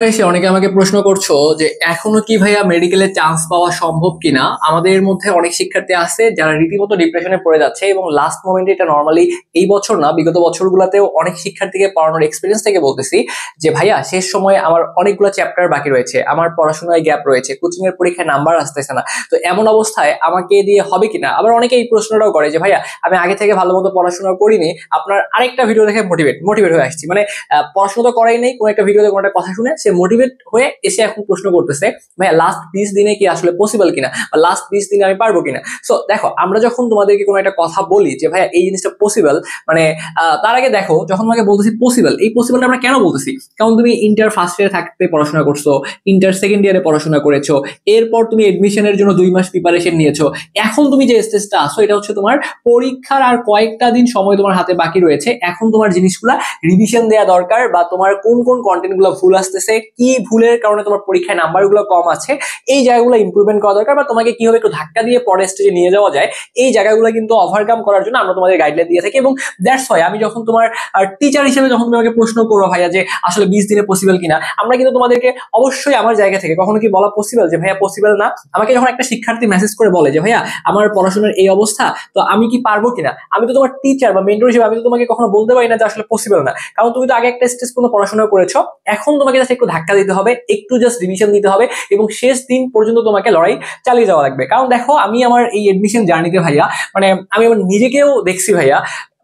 এসে অনেকে আমাকে প্রশ্ন করছো যে এখনো কি ভাইয়া মেডিকেলে চান্স পাওয়া সম্ভব কিনা। আমাদের মধ্যে অনেক শিক্ষার্থী আছে যারা রীতিমতো ডিপ্রেশনে পড়ে যাচ্ছে এবং লাস্ট মোমেন্টে, এটা নর্মালি এই বছর না বিগত বছরগুলোতেও অনেক শিক্ষার্থীকে পড়ানোর এক্সপিরিয়েন্স থেকে বলতেছি যে ভাইয়া শেষ সময়ে আমার অনেকগুলো চ্যাপ্টার বাকি রয়েছে, আমার পড়াশোনায় গ্যাপ রয়েছে, কোচিং এর পরীক্ষায় নাম্বার আসতেছে না। তো এমন অবস্থায় আমাকে দিয়ে হবে কিনা। আবার অনেকে এই প্রশ্নটাও করে যে ভাইয়া আমি আগে থেকে ভালো মতো পড়াশোনা করিনি, আপনার আরেকটা ভিডিও দেখে মোটিভেট হয়ে আসছি, মানে পড়াশোনা তো করাই নেই, কোনো একটা ভিডিওতে কোনো একটা কথা শুনে সে মোটিভেট হয়ে এসে এখন প্রশ্ন করতেছে ভাইয়া লাস্ট 20 দিনে কি আসলে পসিবল কিনা, বা লাস্ট 20 দিনে আমি পারবো কিনা। সো দেখো, আমরা যখন তোমাদেরকে কোনো একটা কথা বলি যে ভাইয়া এই জিনিসটা পসিবল, মানে তার আগে দেখো, যখন তোমাকে বলতেছি পসিবল, এই পসিবলটা আমরা কেন বলতেছি? কারণ তুমি ইন্টার ফার্স্ট ইয়ারে থাকতে পড়াশোনা করছো, ইন্টার সেকেন্ড ইয়ারে পড়াশোনা করেছো, এরপর তুমি এডমিশনের জন্য 2 মাস প্রিপারেশন নিয়েছো, এখন তুমি যে স্টেজটা আসো এটা হচ্ছে তোমার পরীক্ষার আর কয়েকটা দিন সময় তোমার হাতে বাকি রয়েছে। এখন তোমার জিনিসগুলা রিভিশন দেওয়া দরকার, বা তোমার কোন কোন কন্টেন্ট গুলো ভুল আসতেছে, কি ভুলের কারণে তোমার পরীক্ষায় নাম্বার গুলো কম আছে, এই জায়গাগুলো ইমপ্রুভমেন্ট করা দরকার, বা তোমাকে কিভাবে একটু ধাক্কা দিয়ে পরের স্টেজে নিয়ে যাওয়া যায়, এই জায়গাগুলো কিন্তু ওভারকাম করার জন্য আমরা তোমাদের গাইডলাইন দিয়ে থাকি। এবং দ্যাটস ওয়াই আমি যখন তোমার টিচার হিসেবে যখন তুমি আমাকে প্রশ্ন করো ভাইয়া যে আসলে 20 দিনে পসিবল কিনা, আমরা কিন্তু তোমাদেরকে অবশ্যই আমার জায়গা থেকে কখনো কি বলা পসিবল যে ভাইয়া পসিবল না। আমাকে যখন একটা শিক্ষার্থী মেসেজ করে বলে যে ভাইয়া আমার পড়াশোনার এই অবস্থা, তো আমি কি পারবো কিনা, আমি তো তোমার টিচার বা মেন্টর হিসেবে আমি তো তোমাকে কখনো বলতে পারি না যে আসলে পসিবল না, কারণ তুমি তো আগে একটা স্টেজ পর্যন্ত পড়াশোনা করেছো। এখন তোমাকে জাস্ট একটু ধাক্কা দিতে হবে, একটু জাস্ট রিভিশন দিতে হবে, এবং শেষ দিন পর্যন্ত তোমাকে লড়াই চালিয়ে যাওয়া লাগবে। কারণ দেখো, আমি আমার এই এডমিশন জার্নিতে ভাইয়া, মানে আমি আমার নিজেকেও দেখছি ভাইয়া,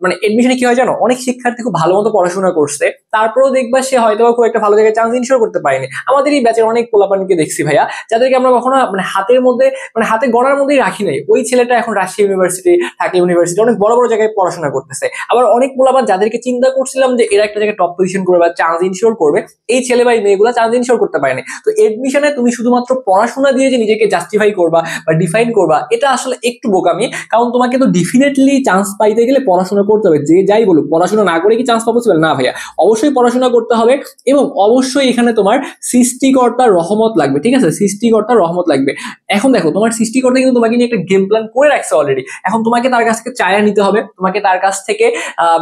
মানে এডমিশনে কি হয় জানো, অনেক শিক্ষার্থী খুব ভালো মতো পড়াশোনা করছে, তারপরেও দেখবা সে হয়তো খুব একটা ভালো জায়গায় চান্স ইনশিওর করতে পারেনি। আমাদের এই ব্যাচের অনেক পোলাপানকে দেখছি ভাইয়া, যাদেরকে আমরা কখনো মানে হাতের মধ্যে, মানে হাতে গড়ার মধ্যেই রাখি নাই, ওই ছেলেটা এখন রাজশাহী ইউনিভার্সিটি, ঢাকা ইউনিভার্সিটি, অনেক বড় বড় জায়গায় পড়াশোনা করতেছে। আবার অনেক পোলাপান যাদেরকে চিন্তা করছিলাম যে এরা একটা জায়গায় টপ পজিশন করবে বা চান্স ইনশিওর করবে, এই ছেলে বা এই মেয়েগুলো চান্স ইনশিওর করতে পারেনি। তো এডমিশনে তুমি শুধুমাত্র পড়াশোনা দিয়ে যে নিজেকে জাস্টিফাই করবা বা ডিফাইন করবা, এটা আসলে একটু বোকামি। কারণ তোমাকে তো ডেফিনেটলি চান্স পাইতে গেলে পড়াশোনা করতে হবে, যে যাই বলুক, পড়াশোনা না করে কি চান্স পাবো না ভাইয়া, অবশ্যই পড়াশোনা করতে হবে। এবং অবশ্যই এখানে তোমার সৃষ্টিকর্তার রহমত লাগবে, ঠিক আছে, সৃষ্টিকর্তার রহমত লাগবে। এখন দেখো, তোমার সৃষ্টিকর্তা কিন্তু তোমাকে নিয়ে একটা গেম প্ল্যান করে রাখছে অলরেডি। এখন তোমাকে তার কাছ থেকে চায়া নিতে হবে, তোমাকে তার কাছ থেকে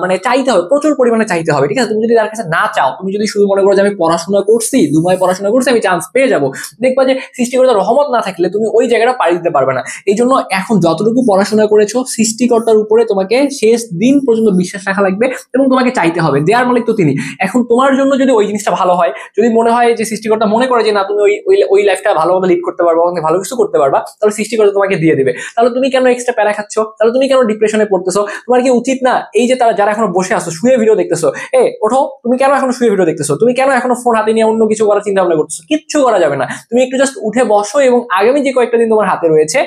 মানে চাইতে হবে, প্রচুর পরিমাণে চাইতে হবে, ঠিক আছে। তুমি যদি তার কাছে না চাও, তুমি যদি শুধু মনে করো যে আমি পড়াশোনা করছি, 2 মাস পড়াশোনা করছি, আমি চান্স পেয়ে যাবো, দেখবা যে সৃষ্টিকর্তার রহমত না থাকলে তুমি ওই জায়গাটা পাড়ি দিতে পারবে না। এই জন্য এখন যতটুকু পড়াশোনা করেছো, সৃষ্টিকর্তার উপরে তোমাকে শেষ দিন পর্যন্ত বিশ্বাস রাখা লাগবে, এবং তোমাকে চাইতে হবে, দেয়ার মালিক তো তিনি। এখন তোমার জন্য যদি ওই জিনিসটা ভালো হয়, যদি মনে হয় যে সৃষ্টিকর্তা মনে করে যে না তুমি ওই ওই ওই লাইফটা ভালোভাবে লিড করতে পারবা, ভালো কিছু করতে পারবা, তাহলে সৃষ্টিকর্তা তোমাকে দিয়ে দিবে। তাহলে তুমি কেন এক্সট্রা প্যারা খাচ্ছ? তাহলে তুমি কেন ডিপ্রেশনে পড়তেছো? তোমার কি উচিত না এই যে তারা যারা এখনো বসে আসো, শুয়ে ভিডিও দেখতেছো, ওঠো, তুমি কেন এখনো শুয়ে ভিডিও দেখতেছো? তুমি কেন এখনো ফোন হাতে নিয়ে অন্য কিছু করার চিন্তা ভাবনা করতেছো? কিচ্ছু করা যাবে না, তুমি একটু জাস্ট উঠে বসো, এবং আগামী যে কয়েকটা দিন তোমার হাতে রয়েছে,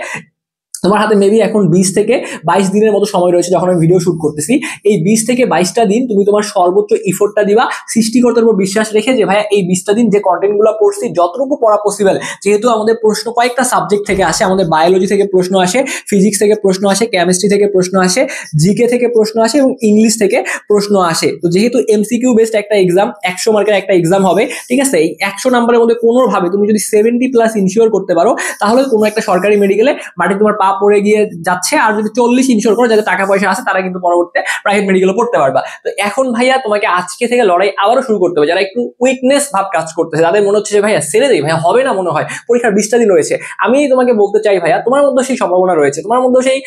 তোমার হাতে মেবি এখন 20 থেকে 22 দিনের মতো সময় রয়েছে যখন আমি ভিডিও শুট করতেছি, এই 20 থেকে 22টা দিন তুমি তোমার সর্বোচ্চ ইফোর্টটা দিবা, সৃষ্টিকর্তার উপর বিশ্বাস রেখে যে ভাইয়া এই 20টা দিন যে কন্টেন্ট গুলো পড়ছি, যতটুকু পড়া পসিবল, যেহেতু আমাদের প্রশ্ন কয়েকটা সাবজেক্ট থেকে আসে, আমাদের বায়োলজি থেকে প্রশ্ন আসে, ফিজিক্স থেকে প্রশ্ন আসে, কেমিস্ট্রি থেকে প্রশ্ন আসে, জিকে থেকে প্রশ্ন আসে, এবং ইংলিশ থেকে প্রশ্ন আসে। তো যেহেতু এমসিকিউ বেসড একটা এক্সাম, 100 মার্কের একটা এক্সাম হবে, ঠিক আছে, এই 100 নাম্বারের মধ্যে কোনোভাবে তুমি যদি 70+ ইনশিওর করতে পারো, তাহলে কোনো একটা সরকারি মেডিকেলে মাটি তোমার পা পড়ে গিয়ে যাচ্ছে। আর যদি 40 ইনশিওর করো, যাদের টাকা পয়সা আছে, তারা কিন্তু পরবর্তীতে প্রাইভেট মেডিকেলে পড়তে পারবা। তো এখন ভাইয়া তোমাকে আজকে থেকে লড়াই আবারও শুরু করতে হবে। যারা একটু উইকনেস ভাব কাজ করতেছে, তাদের মনে হচ্ছে যে ভাইয়া ছেড়ে দেই, ভাইয়া হবে না, মনে হয় পরীক্ষার 20টা দিন রয়েছে, আমি তোমাকে বলতে চাই ভাইয়া, তোমার মধ্যে সেই সম্ভাবনা রয়েছে, তোমার মধ্যে সেই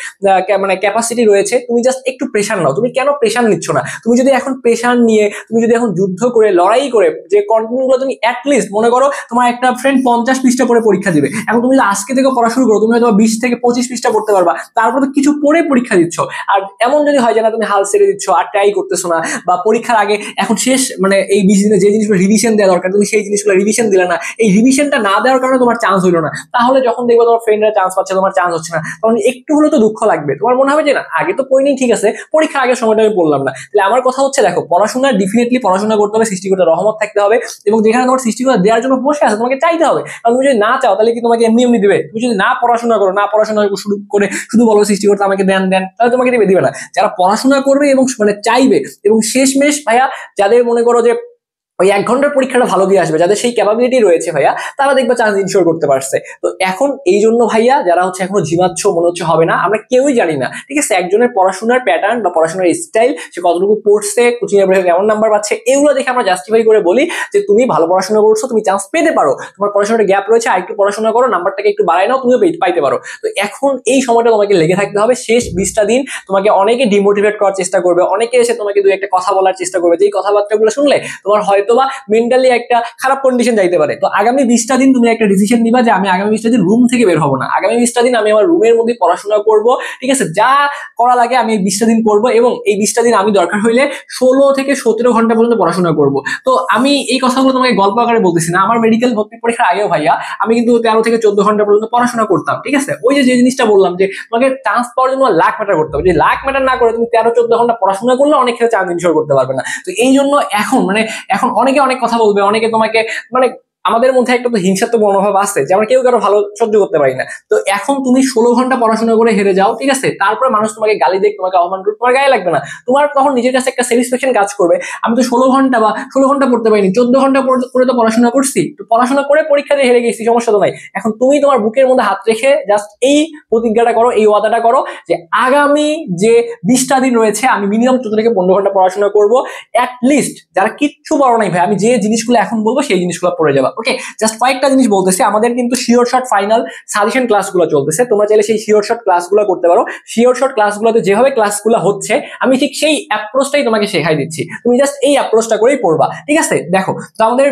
মানে ক্যাপাসিটি রয়েছে, তুমি জাস্ট একটু প্রেশার নাও। তুমি কেন প্রেশার নিচ্ছ না? তুমি যদি এখন প্রেশার নিয়ে, তুমি যদি এখন যুদ্ধ করে, লড়াই করে, যে কন্টেন্ট গুলো তুমি অ্যাটলিস্ট মনে করো তোমার একটা ফ্রেন্ড 50 পৃষ্ঠা পড়ে পরীক্ষা দিবে, এখন তুমি যদি আজকে থেকে পড়া শুরু করো, তুমি হয়তো 20 থেকে 25 পৃষ্ঠা পড়তে পারবা, তারপরে তো কিছু পড়ে পরীক্ষা দিচ্ছ। আর এমন যদি হয় যে না, তুমি হাল ছেড়ে দিচ্ছ আর ট্রাই করতেছো না, বা পরীক্ষার আগে এখন শেষ, মানে এই 20 দিনে যে জিনিসগুলো রিভিশন দেওয়া দরকার, তুমি সেই জিনিসগুলো রিভিশন দিলে না, এই রিভিশনটা না দেওয়ার কারণে তোমার চান্স হইলো না, তাহলে যখন দেখবো তোমার ফ্রেন্ডরা চান্স পাচ্ছে, তোমার চান্স হচ্ছে না, তখন একটু হলেও তো দুঃখ লাগবে। তোমার মনে হবে যে না, আগে তো পড়িনি, ঠিক আছে, পরীক্ষার আগের সময়টা আমি পড়লাম না। তাহলে আমার কথা হচ্ছে, দেখো, পড়াশোনা ডেফিনেটলি পড়াশোনা করতে হবে, সৃষ্টিকর্তার রহমত থাকতে হবে, এবং যেখানে তোমার সৃষ্টিকর্তা দেওয়ার জন্য বসে আছে, তোমাকে চাইতে হবে। কারণ তুমি যদি না চাও, তাহলে কি তোমাকে এমনি এমনি দিবে? তুমি যদি না পড়াশোনা করো, না পড়াশোনা শুরু করে শুধু বলো সৃষ্টিকর্তা আমাকে দেন দেন, তাহলে তোমাকে দিবে না। যারা পড়াশোনা করবে এবং মানে চাইবে, এবং শেষমেশ ভাইয়া, যাদের মনে করো যে ওই 1 ঘন্টার পরীক্ষাটা ভালো দিয়ে আসবে, যাদের সেই ক্যাপাবিলিটি রয়েছে ভাইয়া, তারা দেখবে চান্স ইনশিওর করতে পারছে। তো এখন এই জন্য ভাইয়া যারা হচ্ছে এখনো ঝিমাচ্ছ, মনে হচ্ছে হবে না, আমরা কেউই জানি না, ঠিক আছে, একজনের পড়াশোনার প্যাটার্ন বা পড়াশোনার স্টাইল, সে কতটুকু পড়ছে, কোচিং এর পরীক্ষায় কেমন নাম্বার পাচ্ছে, এগুলো দেখে আমরা জাস্টিফাই করে বলি যে তুমি ভালো পড়াশোনা করছো, তুমি চান্স পেতে পারো, তোমার পড়াশোনার গ্যাপ রয়েছে, আর একটু পড়াশোনা করো, নাম্বারটাকে একটু বাড়ায় নাও, তুমিও পাইতে পারো। তো এখন এই সময়টা তোমাকে লেগে থাকতে হবে। শেষ 20টা দিন তোমাকে অনেকে ডিমোটিভেট করার চেষ্টা করবে, অনেকে এসে তোমাকে দুই একটা কথা বলার চেষ্টা করবে, যেই কথাবার্তাগুলো শুনলে তোমার হয়তোবা মেন্টালি একটা খারাপ কন্ডিশন যাইতে পারে। তো আগামী 20টা দিন তুমি একটা ডিসিশন নিবা যে আমি আগামী 20টা দিন রুম থেকে বের হবো না, আগামী 20টা দিন আমি আমার রুমের মধ্যে পড়াশোনা করব, ঠিক আছে, যা করা লাগে আমি এই 20টা দিন করবো, এবং এই 20টা দিন আমি দরকার হইলে 16 থেকে 17 ঘন্টা পর্যন্ত পড়াশোনা করব। তো আমি এই কথাগুলো তোমাকে গল্প আকারে বলতেছি না, আমার মেডিকেল ভর্তি পরীক্ষার আগেও ভাইয়া আমি কিন্তু 13 থেকে 14 ঘন্টা পর্যন্ত পড়াশোনা করতাম, ঠিক আছে। ওই যে জিনিসটা বললাম যে তোমাকে চান্স পাওয়ার জন্য লাখ ম্যাটার করতে হবে, যে লাখ ম্যাটার না করে তুমি 13-14 ঘন্টা পড়াশোনা করলে অনেক ক্ষেত্রে চান্স ইনশিওর করতে পারবে না। তো এই জন্য এখন এখন অনেকে অনেক কথা বলবে, অনেকে তোমাকে মানে আমাদের মধ্যে একটা তো হিংসাত্মক মনোভাব আছে যে আমরা কেউ কারো ভালো সহ্য করতে পারি না। তো এখন তুমি 16 ঘন্টা পড়াশোনা করে হেরে যাও, ঠিক আছে, তারপরে মানুষ তোমাকে গালি দেখ, তোমাকে অপমান করবে, তোমার গায়ে লাগবে না, তোমার তখন নিজের কাছে একটা স্যাটিসফ্যাকশন কাজ করবে, আমি তো 16 ঘন্টা পড়তে পারিনি, 14 ঘন্টা করে তো পড়াশোনা করছি, তো পড়াশোনা করে পরীক্ষা দিয়ে হেরে গেছি, সমস্যা তো নাই। এখন তুমি তোমার বুকের মধ্যে হাত রেখে জাস্ট এই প্রতিজ্ঞাটা করো, এই ওয়াদাটা করো যে আগামী যে 20টা দিন রয়েছে আমি মিনিমাম 14 থেকে 15 ঘন্টা পড়াশোনা করবো। অ্যাটলিস্ট যারা কিচ্ছু বড় নাই ভাই, আমি যে জিনিসগুলো এখন বলবো সেই জিনিসগুলো পড়ে যাবা। ওকে, জাস্ট কয়েকটা জিনিস বলতেছি। আমাদের কিন্তু শিওর শর্ট ফাইনাল সাজেশন ক্লাসগুলো চলতেছে, তোমরা চাইলে সেই শিওর শর্ট ক্লাসগুলো করতে পারো। শিওর শর্ট ক্লাসগুলোতে যেভাবে ক্লাসগুলো হচ্ছে আমি ঠিক সেই অ্যাপ্রোচটাই তোমাকে শেখাই দিচ্ছি, তুমি জাস্ট এই অ্যাপ্রোচটা করেই পড়বা, ঠিক আছে। দেখো, তো আমাদের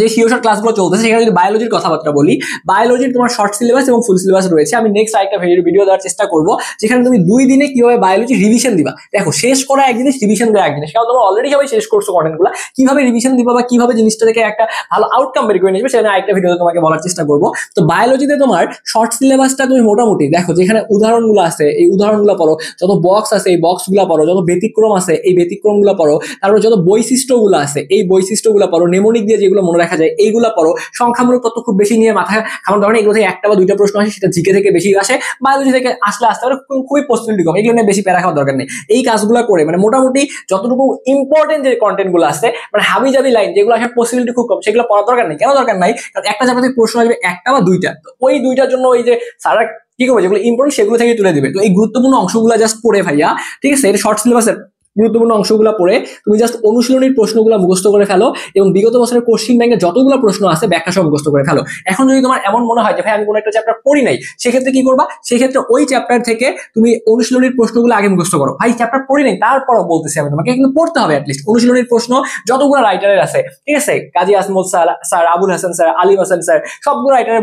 যে শিওর ক্লাসগুলো চলতেছে সেখানে যদি বায়োলজির কথাবার্তা বলি, বায়োলজির তোমার শর্ট সিলেবাস এবং ফুল সিলেবাস রয়েছে। আমি নেক্সট আরেকটা ভিডিও দেওয়ার চেষ্টা করবো যেখানে তুমি 2 দিনে কিভাবে বায়োলজি রিভিশন দিবা। দেখো, শেষ করা এক জিনিস, রিভিশন দেওয়া এক জিনিস, কারণ তোমরা অলরেডি সবাই শেষ করছো কন্টেন্টগুলো, কিভাবে রিভিশন দিবা বা কিভাবে জিনিসটা থেকে একটা ভালো আউটকাম বের করে নিবে সেটা আরেকটা ভিডিওতে তোমাকে বলার চেষ্টা করবো। তো বায়োলজিতে তোমার শর্ট সিলেবাসটা তুমি মোটামুটি দেখো, যেখানে উদাহরণগুলো আছে এই উদাহরণগুলো পড়ো, যত বক্স আছে এই বক্সগুলো পড়ো, যত ব্যতিক্রম আছে এই ব্যতিক্রমগুলো পড়ো, তারপর যত বৈশিষ্ট্যগুলো আছে এই বৈশিষ্ট্যগুলো পড়ো, নেমোনিক দিয়ে যেগুলো মনে রাখা যায় এইগুলো পড়ো। সংখ্যামূলক তথ্য খুব বেশি নিয়ে মাথায় খামার ধরনের এগুলো থেকে একটা বা দুইটা প্রশ্ন আসে, সেটা জিকে থেকে বেশি আসে, বায়োলজি থেকে আসলে আসতে পারে খুবই পসিবিলিটি কম, এগুলো নিয়ে বেশি প্যারা খাওয়ার দরকার নেই। এই কাজগুলো করে মোটামুটি যতটুকু ইম্পর্টেন্ট যে কন্টেন্ট গুলো আছে হাবি জাবি লাইন যেগুলো আসার পসিবিলিটি খুব কম, সেগুলো পড়ার দরকার নেই। কেন দরকার নাই? কারণ একটা চ্যাপ্টার থেকে প্রশ্ন আসবে একটা বা দুইটা, তো ওই দুইটার জন্য ওই যে সারা কি করবে, যেগুলো ইম্পর্টেন্ট সেগুলো থেকে তুলে দিবে। তো এই গুরুত্বপূর্ণ অংশগুলো জাস্ট পড়ে ভাইয়া, ঠিক আছে, এটা শর্ট সিলেবাসের গুরুত্বপূর্ণ অংশগুলো পড়ে তুমি জাস্ট অনুশীলনীর প্রশ্নগুলো মুখস্থ করে ফেলো, এবং বিগত বছরের কোশ্চিন ব্যাংকে যতগুলো প্রশ্ন আছে ব্যাখ্যা সব মুখস্থ করে ফেলো। এখন যদি তোমার এমন মনে হয় যে ভাই আমি কোনো একটা চ্যাপ্টার পড়ি নাই, সেক্ষেত্রে কি করবা, সেক্ষেত্রে ওই চ্যাপ্টার থেকে তুমি অনুশীলনীর প্রশ্নগুলো আগে মুখস্থ করো। ভাই চ্যাপ্টার পড়ি নাই তারপরও বলতেছি আমি তোমাকে, কিন্তু পড়তে হবে অ্যাটলিস্ট অনুশীলনীর প্রশ্ন যতগুলো রাইটারের আছে, ঠিক আছে, কাজী আজমল স্যার, আবুল হাসান স্যার, আলিম হাসান স্যার, সবগুলো রাইটারের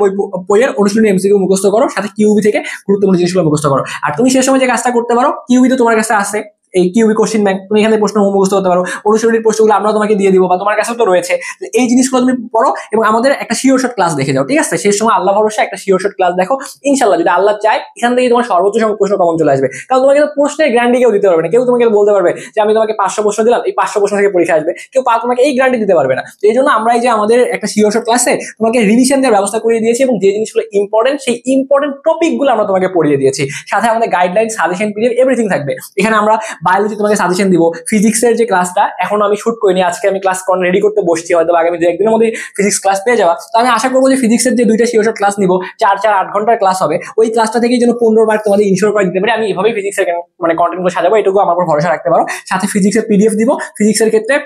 বইয়ের অনুশীলনী এমসিকিউ মুখস্থ করো, সাথে কিউবি থেকে গুরুত্বপূর্ণ জিনিসগুলো মুখস্থ করো। আর তুমি সে সময় যে কাজটা করতে পারো, কিউবি তো তোমার কাছে আছে, এই কিউবি কোশ্চিন ব্যাংক, তুমি এখানে প্রশ্ন মুখস্থ করতে পারো, অনুশীলনীর প্রশ্নগুলো আমরা তোমাকে দিয়ে দিব বা তোমার কাছে তো রয়েছে। এই জিনিসগুলো তুমি পড়ো এবং আমাদের একটা শিওর শর্ট ক্লাস দেখে যাও, ঠিক আছে। সেই সময় আল্লাহ ভরসা একটা শিওর শর্ট ক্লাস দেখো, ইনশাল্লাহ যদি আল্লাহ চায় এখান থেকে তোমার সর্বোচ্চ সংখ্যক প্রশ্ন কমন চলে আসবে। কারণ তোমাকে তো প্রশ্নের গ্যারান্টি কেউ দিতে পারবে না, কেউ তোমাকে বলতে পারবে যে আমি তোমাকে 500 প্রশ্ন দিলাম, এই 500 প্রশ্ন থেকে পরীক্ষা আসবে, কেউ তোমাকে এই গ্যারান্টি দিতে পারবে না। তো এই জন্য আমরা এই যে আমাদের একটা শিওর শর্ট ক্লাসে তোমাকে রিভিশন দেওয়ার ব্যবস্থা করে দিয়েছি, এবং যে জিনিসগুলো ইম্পর্টেন্ট সেই ইম্পর্টেন্ট টপিকগুলো আমরা তোমাকে পড়িয়ে দিয়েছি, সাথে আমাদের গাইডলাইন, সাজেশন, পিডিএফ এভরিথিং থাকবে। এখানে আমরা বায়োলজি তোমাকে সাজেশন দিব, ফিজিক্সের যে ক্লাসটা এখনো আমি শুট করিনি, আজকে আমি ক্লাস রেডি করতে বসছি, হয়তো আগামী 2-1 দিনের মধ্যে ফিজিক্স ক্লাস পেয়ে যাওয়া। তো আমি আশা করবো যে ফিজিক্সের যে 2টা শিওর ক্লাস নিব, 4-8 ঘন্টার ক্লাস হবে, ওই ক্লাসটা থেকে যেন 15 মার্ক তোমাদের ইনশিওর করে দিতে পারে। আমি এভাবেই ফিজিক্সের কন্টেন্টগুলো সাজাবো, এটুকু আমার উপর ভরসা রাখতে পারো। সাথে ফিজিক্সের পিডিএফ দিব, ফিজিক্সের ক্ষেত্রে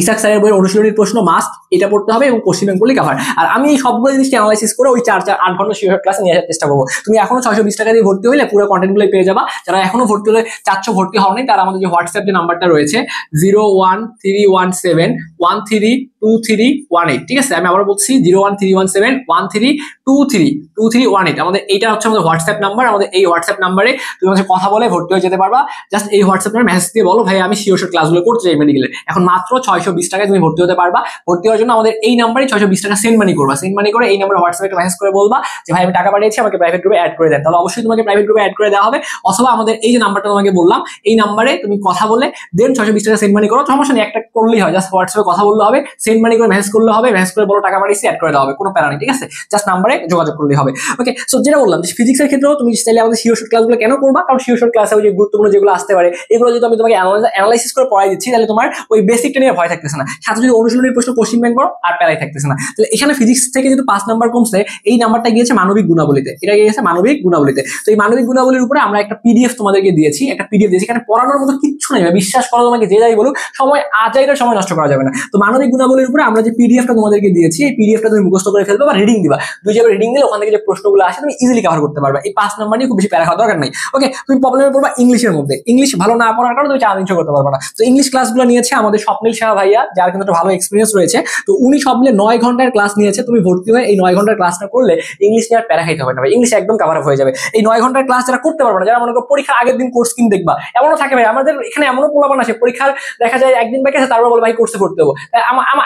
ইসাক স্যারের বইয়ের অনুশীলনীর প্রশ্ন মাস্ট, এটা পড়তে হবে এবং কোশ্চেন ব্যাংকগুলি কভার। আর আমি এই সবগুলো জিনিসকে অ্যানালাইসিস করে ওই 4-8 ঘন্টা শিওর ক্লাসে নিয়ে আসার চেষ্টা করবো। তুমি এখনো 620 টাকা দিয়ে ভর্তি হলে পুরো কন্টেন্টগুলো পেয়ে যাবা। যারা এখনো ভর্তি হলে চাচ্ছ, ভর্তি হওনি, তারা আমাদের যে হোয়াটসঅ্যাপ যে নাম্বারটা রয়েছে 01317132318, ঠিক আছে, আমি আবার বলছি 01317132318, আমাদের এইটা হচ্ছে আমাদের হোয়াটসঅ্যাপ নাম্বার। আমাদের এই হোয়াটসঅ্যাপ নাম্বারে তুমি হচ্ছে কথা বলে ভর্তি হয়ে যেতে পারবা। জাস্ট এই হোয়াটসঅ্যাপ নাম্বারে মেসেজ দিয়ে বলো ভাই আমি শিওর ক্লাসগুলো করতে চাই মেডিকেলে, এখন মাত্র 620 টাকায় তুমি ভর্তি হতে পারবা। ভর্তি হওয়ার জন্য আমাদের এই নাম্বারে 620 টাকা সেন্ড মানি করবা, সেন্ড মানি করে এই নাম্বারে হোয়াটসঅ্যাপে একটা মেসেজ করে বলবা যে ভাই আমি টাকা পাঠিয়েছি, আমাকে প্রাইভেট গ্রুপে অ্যাড করে দেন, তাহলে অবশ্যই তোমাকে প্রাইভেট গ্রুপে অ্যাড করে দেওয়া হবে। অথবা আমাদের এই যে নাম্বারটা তোমাকে বললাম এই নাম্বারে তুমি কথা বলে দেন 620 টাকা সেন্ড মানি করো, সমস্যা নেই, একটা করলেই হয়, জাস্ট হোয়াটসঅ্যাপে কথা বললে হবে। সেন্ড মানি করে মেসেজ করলে হবে, মেসেজ করে বলো টাকা পাঠিয়েছি, অ্যাড করে দেওয়া হবে, কোনো প্যারা নেই, ঠিক আছে? জাস্ট নাম্বারে যোগাযোগ করলেই হবে। ওকে, সো যেটা বললাম যে ফিজিক্সের ক্ষেত্রেও তুমি চাইলে আমাদের শিওর শর্ট ক্লাসগুলো কেন করবা, কারণ শিওর শর্ট ক্লাসে ওই যে গুরুত্বপূর্ণ যেগুলো আসতে পারে এগুলো যদি আমি তোমাকে অ্যানালাইসিস করে পড়াই দিচ্ছি, তাহলে তোমার ওই বেসিকটা নিয়ে ভয় থাকতেছে না, সাথে যদি অনুশীলনের প্রশ্ন কোশ্চেন ব্যাংক করো আর প্যারাই থাকতেছে না। তাহলে এখানে ফিজিক্স থেকে যেহেতু 5 নাম্বার কমছে, এই নাম্বারটা গিয়েছে মানবিক গুণাবলীতে, এটা গিয়েছে মানবিক গুণাবলীতে। তো এই মানবিক গুণাবলীর উপরে আমরা একটা পিডিএফ তোমাদেরকে দিয়েছি, একটা পিডিএফ দিয়েছি, এখানে পড়ানোর মতো কিচ্ছু নেই, বিশ্বাস করো, তোমাকে যে যাই বলুক সময় আজাইরা সময় নষ্ট করা যাবে না। তো মানবিক গুণাবলীর উপরে আমরা যে পিডিএফটা তোমাদেরকে দিয়েছি, এই পিডিএফটা তুমি মুখস্থ করে ফেলবে বা রিডিং দিবা, দুই জায়গায় রিডিং দিলে ওখান থেকে যে প্রশ্নগুলো আসে তুমি ইজিলি কভার করতে পারবে। এই 5 নাম্বার নিয়ে খুব বেশি প্যারা খাওয়ার দরকার নেই। ওকে, তুমি প্রবলেমে পড়বা ইংলিশের মধ্যে, ইংলিশ ভালো না পড়ার কারণে তুমি 4 দিন করতে পারবে না। তো ইংলিশ ক্লাসগুলো নিয়েছে আমাদের স্বপ্নিল শাহ ভাইয়া, যার কিন্তু একটা ভালো এক্সপিরিয়েন্স রয়েছে। তো উনি সব মিলে 9 ঘন্টার ক্লাস নিয়েছে। তুমি ভর্তি হয়ে এই 9 ঘন্টার ক্লাসটা করলে ইংলিশ নিয়ে আর প্যারা খাইতে হবে না ভাই, ইংলিশ একদম কভার আপ হয়ে যাবে। এই 9 ঘন্টার ক্লাস যারা করতে পারবে না, যারা মনে করো পরীক্ষার আগের দিন কোর্স কিন দেখবা, এমনও থাকে ভাই আমাদের এখানে, এমনও পোলাপান আসে পরীক্ষার দেখা যায় একদিন বাকি আছে, তারপর বলে ভাই কোর্সে ভর্তি হবো।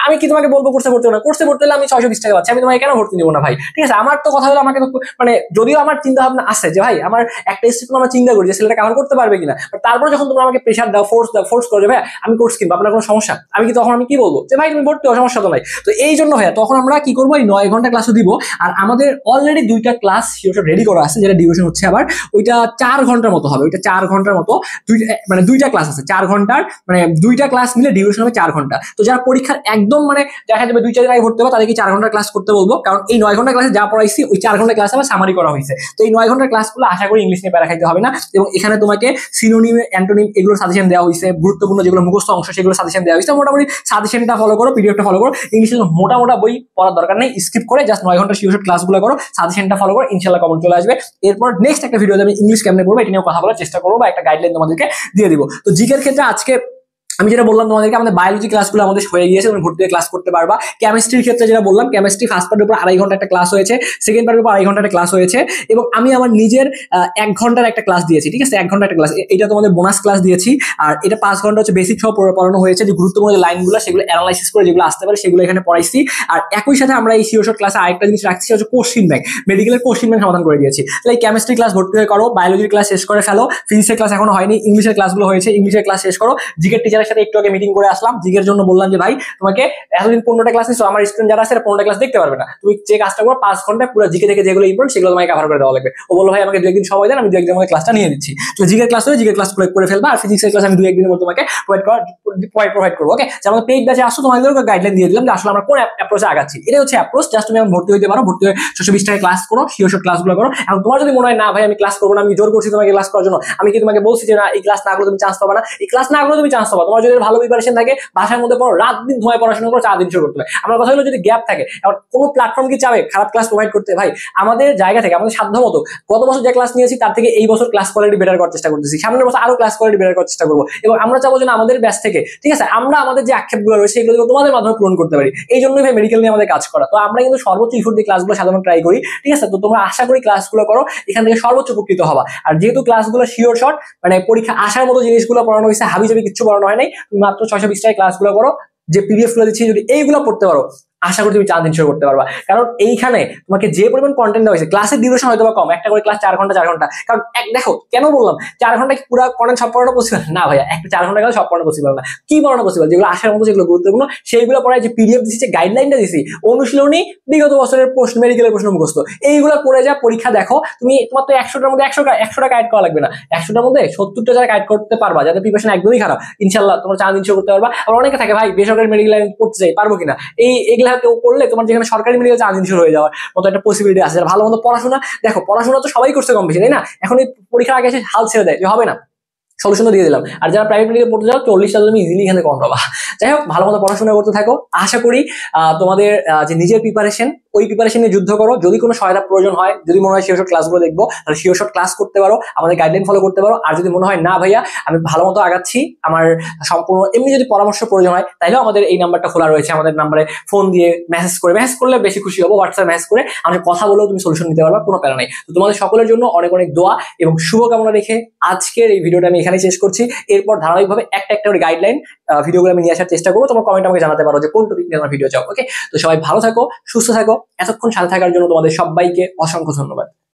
আমি কি তোমাকে বলবো কোর্সে ভর্তি হবো না? কোর্সে ভর্তি হলে আমি 620 টাকা পাচ্ছি, আমি তোমাকে কেন ভর্তি নিবো না ভাই? ঠিক আছে, আমার তো কথা হলো আমাকে তো মানে যদিও আমার চিন্তা ভাবনা আছে যে ভাই আমার একটা স্টেপ আমরা চিন্তা করি যে ছেলেটা কভার করতে পারবে কিনা, তারপর যখন তোমরা আমাকে প্রেশার দাও, ফোর্স করো ভাই আমি কোর্স কিনবো, আপনার কোনো সমস্যা, আমি কি তখন আমি কি বলবো যে ভাই তুমি ভর্তি হও, সমস্যা তো নাই। তো এই জন্য ভাইয়া তখন আমরা কি করবো, এই 9 ঘন্টা ক্লাসও দিব। আর আমাদের অলরেডি 2টা ক্লাস রেডি করা আছে, যেটা ডিউরেশন হচ্ছে আবার ওইটা 4 ঘন্টার মতো হবে, ওইটা 4 ঘন্টার মতো, মানে 2টা ক্লাস আছে 4 ঘন্টার, মানে 2টা ক্লাস মিলে ডিউরেশন হবে 4 ঘন্টা। তো যারা পরীক্ষার একদম মানে দেখা যাবে 2-4 দিন আগে ভর্তি হবে, তাদেরকে 4 ঘন্টার ক্লাস করতে বলবো, কারণ এই 9 ঘন্টা ক্লাসে যা পড়াইছি ওই 4 ঘন্টা ক্লাস আবার সামারি করা হয়েছে। তো এই 9 ঘন্টার ক্লাসগুলো আশা করি ইংলিশ নিয়ে প্যারা খাইতে হবে না, এবং এখানে তোমাকে সিনোনিম, অ্যান্টোনিম এগুলোর সাজেশন দেওয়া হয়েছে, গুরুত্বপূর্ণ যেগুলো মুখস্থ অংশ সেগুলো সাজেশন দেওয়া হয়েছে। মোটামুটি সাজেশনটা ফলো করো, পিডিএফটা ফলো করো, ইংলিশের মোটা বই পড়ার দরকার নেই, স্কিপ করে জাস্ট 9 ঘন্টা শিওর ক্লাসগুলো করো, সাজেশনটা ফলো করো, ইনশাআল্লাহ কমন চলে আসবে। এরপর নেক্সট একটা ভিডিওতে আমি ইংলিশ কেমনে পড়বো এটা নিয়ে কথা বলার চেষ্টা করবো, বা একটা গাইডলাইন তোমাদেরকে দিয়ে দিব। তো জিকের ক্ষেত্রে আজকে আমি যেটা বললাম তোমাদেরকে, আমাদের বায়োলজি ক্লাসগুলো আমাদের হয়ে গিয়েছে, তুমি ভর্তি হয়ে ক্লাস করতে পারবা। কেমিস্ট্রির ক্ষেত্রে যেটা বললাম, কেমিস্ট্রি ফার্স্ট পার্টের উপর 2.5 ঘন্টা একটা ক্লাস হয়েছে, সেকেন্ড পার্টের উপর 2.5 ঘন্টা একটা ক্লাস হয়েছে, এবং আমি আমার নিজের 1 ঘন্টার একটা ক্লাস দিয়েছি, ঠিক আছে? 1 ঘন্টা একটা ক্লাস, এটা তোমাদের বোনাস ক্লাস দিয়েছি। আর এটা 5 ঘন্টা হচ্ছে বেসিক সহ পড়ানো হয়েছে, যে গুরুত্বপূর্ণ যে লাইনগুলো সেগুলো অ্যানালাইসিস করে যেগুলো আসতে পারে সেগুলো এখানে পড়াইছি। আর একই সাথে আমরা এই সিওর শর্ট ক্লাসে আরেকটা জিনিস রাখছি, হচ্ছে কোশ্চিন ব্যাংক, মেডিকেলের কোশ্চিন ব্যাংক সমাধান করে দিয়েছি। তাহলে এই কেমিস্ট্রি ক্লাস ভর্তি হয়ে করো, বায়োলজির ক্লাস শেষ করে ফেলো, ফিজিক্সের ক্লাস এখনো হয়নি, ইংলিশের ক্লাসগুলো হয়েছে, ইংলিশের ক্লাস শেষ করো। জিকের টিচারের সাথে একটু আগে মিটিং করে আসলাম, জিকের জন্য বললাম যে ভাই তোমাকে এতদিন 15টা ক্লাস নিচ্ছ, আমার স্টুডেন্ট যারা আছে 15টা ক্লাস দেখতে পারবে না, তুমি যে কাজটা করো 5 ঘন্টায় পুরো জিকে থেকে যেগুলো ইম্পর্টেন্ট সেগুলো তোমাকে কভার করে দেওয়া লাগবে। ও বললো ভাই আমাকে 2-1 দিন সময় দেন, আমি 2-1 দিনের মধ্যে ক্লাসটা নিয়ে দিচ্ছি। তো জিকের ক্লাস হলে জিকের ক্লাস করে ফেলবা, আর ফিজিক্সের ক্লাস আমি 2-1 দিনের মধ্যে তোমাকে প্রোভাইড করবো। ওকে, যে আমাদের পেইড ব্যাচে আসো তোমাদের গাইডলাইন দিয়ে দিলাম যে আসলে আমরা কোন অ্যাপ্রোচে আগাচ্ছি, এটা হচ্ছে অ্যাপ্রোচ। জাস্ট তুমি ভর্তি হইতে পারো, ভর্তি হয়ে 620 টাকা ক্লাস করো, শিওর ক্লাসগুলো করো। এখন তোমার যদি মনে হয় না ভাই আমি ক্লাস করবো না, আমি জোর করছি তোমাকে ক্লাস করার জন্য, আমি কি তোমাকে বলছি যে না এই ক্লাস না করলে তুমি চান্স পাবা না? এই ক্লাস না করলে তুমি চান্স পাবা। তোমার যদি ভালো প্রিপারেশন থাকে, বাসার মধ্যে পড়ো, রাত দিন ধোঁয়ায় পড়াশোনা করো, 4 দিন শুরু করতে হবে। আমার কথা হলো যদি গ্যাপ থাকে, এখন কোনো প্ল্যাটফর্ম কি চাবে খারাপ ক্লাস প্রোভাইড করতে? ভাই আমাদের জায়গা থেকে, আমাদের সাধ্য মতো গত বছর যে ক্লাস নিয়েছি তার থেকে এই বছর ক্লাস কোয়ালিটি বেটার করার চেষ্টা করতেছি, সামনের বছর আরো ক্লাস কোয়ালিটি বেটার করার চেষ্টা করবো। এবং আমরা চাবো যে আমাদের ব্যাচ থেকে, ঠিক আছে, আমরা আমাদের যে আক্ষেপগুলো রয়েছে এগুলো তোমাদের মাধ্যমে পূরণ করতে পারি। এই জন্যই ভাই মেডিকেল নিয়ে আমাদের কাজ করা। তো আমরা কিন্তু সর্বোচ্চ ইফোর্ট দিয়ে ক্লাসগুলো সাধারণত ট্রাই করি, ঠিক আছে? তো তোমরা আশা করি ক্লাসগুলো করো, এখান থেকে সর্বোচ্চ উপকৃত হবা। আর যেহেতু ক্লাসগুলো শিওর শর্ট, মানে পরীক্ষা আসার মতো জিনিসগুলো পড়ানো হয়েছে, হাবিজাবি কিছু পড়ানো হয় নাই, তুমি মাত্র 620 টাকায় ক্লাসগুলো করো, যে পিডিএফ গুলো দিচ্ছি যদি এইগুলো পড়তে পারো, আশা করি তুমি 4 দিন শুরু করতে পারবা। কারণ এইখানে তোমাকে যে পরিমাণ কন্টেন্ট দেওয়া হয়েছে, ক্লাসের ডিউরেশন হয়তো বা কম, একটা করে ক্লাস 4 ঘন্টা 4 ঘন্টা। কারণ দেখো কেন বললাম 4 ঘন্টা পুরো কন্টেন্ট সব পড়ানো পসিবল না ভাইয়া, একটা 4 ঘন্টা গেলে সব পড়ানো পসিবল না। কি পড়ানো পসিবল? যেগুলো আসার মতো, যেগুলো গুরুত্বপূর্ণ সেইগুলো পড়ায়, যে পিডিএফ দিচ্ছি, গাইডলাইনটা দিচ্ছি, অনুশীলনী, বিগত বছরের প্রশ্ন, মেডিকেলের প্রশ্ন মুখস্থ, এইগুলো করে যা পরীক্ষা দেখো তুমি, তোমার তো 100টার মধ্যে 100টা গাইড করা লাগবে না, 100টার মধ্যে 70টা যারা গাইড করতে পারবা, যাদের প্রিপারেশন একদমই খারাপ, ইনশাল্লাহ তোমার 4 দিন শুরু করতে পারবা। আর অনেকে থাকে ভাই বেসরকারি মেডিকেল লাইন পড়তে চাই, পারবো কিনা? এগুলা করলে তোমার যেখানে সরকারি মেডিকেল 4 দিন শুরু হয়ে যাওয়ার মতো একটা পসিবিলিটি আছে। ভালো মতো পড়াশোনা, দেখো পড়াশোনা তো সবাই করছে কম বেশি, তাই না? এখন এই পরীক্ষার আগে এসে হাল ছেড়ে দেয় যে হবে না, সলিউশন দিয়ে দিলাম। আর যারা প্রাইভেট মেডিকেল পড়তে যাও 40টা তুমি ইজিলি এখানে কম পাবা। যাই হোক, ভালো মতো পড়াশোনা করতে থাকো। আশা করি তোমাদের যে নিজের প্রিপারেশন, ওই প্রিপারেশন নিয়ে যুদ্ধ করো। যদি কোনো সহায়তা প্রয়োজন হয়, যদি মনে হয় শিওর শর্ট ক্লাসগুলো দেখবো, তাহলে শিওর শর্ট ক্লাস করতে পারো, আমাদের গাইডলাইন ফলো করতে পারো। আর যদি মনে হয় না ভাইয়া আমি ভালো মতো আগাচ্ছি, আমার সম্পূর্ণ এমনি যদি পরামর্শ প্রয়োজন হয়, তাহলেও আমাদের এই নাম্বারটা খোলা রয়েছে। আমাদের নাম্বারে ফোন দিয়ে মেসেজ করলে বেশি খুশি হবো, হোয়াটসঅ্যাপ মেসেজ করে আমাদের কথা বলেও তুমি সলিউশন নিতে পারবা, কোনো প্যারা নাই। তো তোমাদের সকলের জন্য অনেক অনেক দোয়া এবং শুভকামনা রেখে আজকের এই ভিডিওটা আমি এখানেই শেষ করছি। এরপর ধারাবাহিকভাবে একটা করে গাইডলাইন ভিডিওগুলো আমি নিয়ে আসার চেষ্টা করবো। তোমার কমেন্ট আমাকে জানাতে পারো যে কোন টপিক নিয়ে আমার ভিডিও চাও। ওকে, তো সবাই ভালো থাকো, সুস্থ থাকো। এতক্ষণ সাথে থাকার জন্য তোমাদের সবাইকে অসংখ্য ধন্যবাদ।